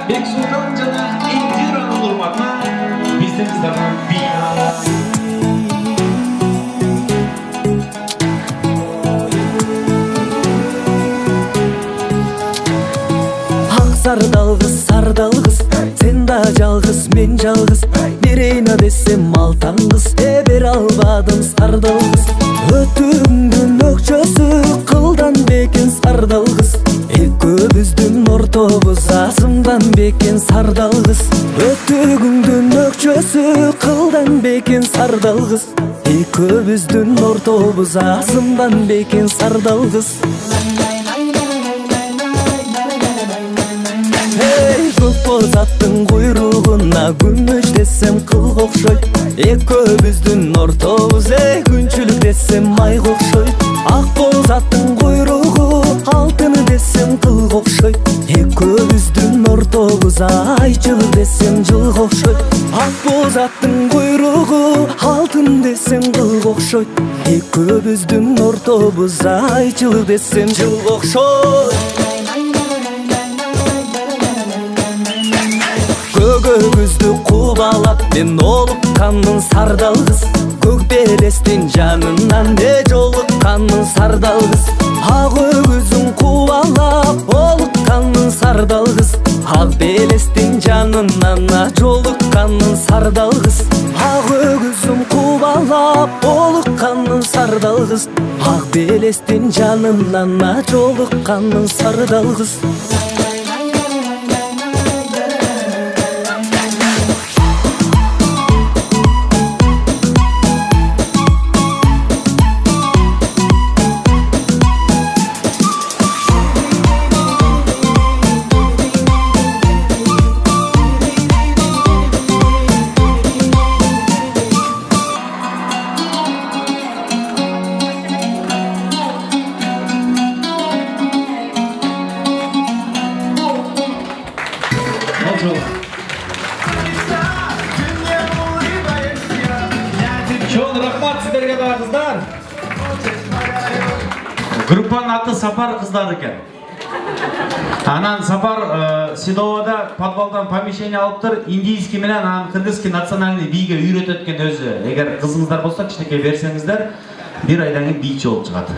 Бексултан жана Индиранын урматына биздин кыздардан би. Сардалгыз, сен да жалгыз, мен жалгыз. Берейна десем алтаңгыз, бере албадым сардалгыз. Өтүңдүн өкчөсү кылдан бекен сардалгыз. Экөөбүздүн ортобуз азымдан бекен сардалгыз. Өтүңдүн өкчөсү кылдан бекен сардалгыз. Экөөбүздүн ортобуз азымдан бекен сардалгыз. Көк боз аттың куйругуна күмүш десем кылга окшойт. Экөөбүздүн ортобуз күнчүлүк десем майга окшойт. Ак боз аттың куйругу алтын десем кылга окшойт. Экөөбүздүн ортобуз айчылык десем жылга окшойт. Ак боз аттың куйругу алтын десем кылга окшойт. Экөөбүздүн ортобуз айчылык десем жылга окшойт. Көгөбүздү кубалап мен олукканмын сардалгыз. Көк белестин жанынан жолукканмын сардалгыз. Ак өгүзүн кубалап олукканмын сардалгыз. Ак белестин жанынан жолукканмын сардалгыз. Ак өгүзүн кубалап олукканмын сардалгыз. Ак белестин жанынан жолукканмын сардалгыз. Чоң рахмат сіздерге да қыздар. Группанын аты Сапар кыздар экен. Анан Сапар Седовада подвалдан помещение алыптыр. Индийский менен анан кыргызский национальный бийге үйрөтөт экен өзү. Эгер кызыңыздар болсо кичинекей берсеңиздер, бир айдан кийин бийчи болуп чыгат.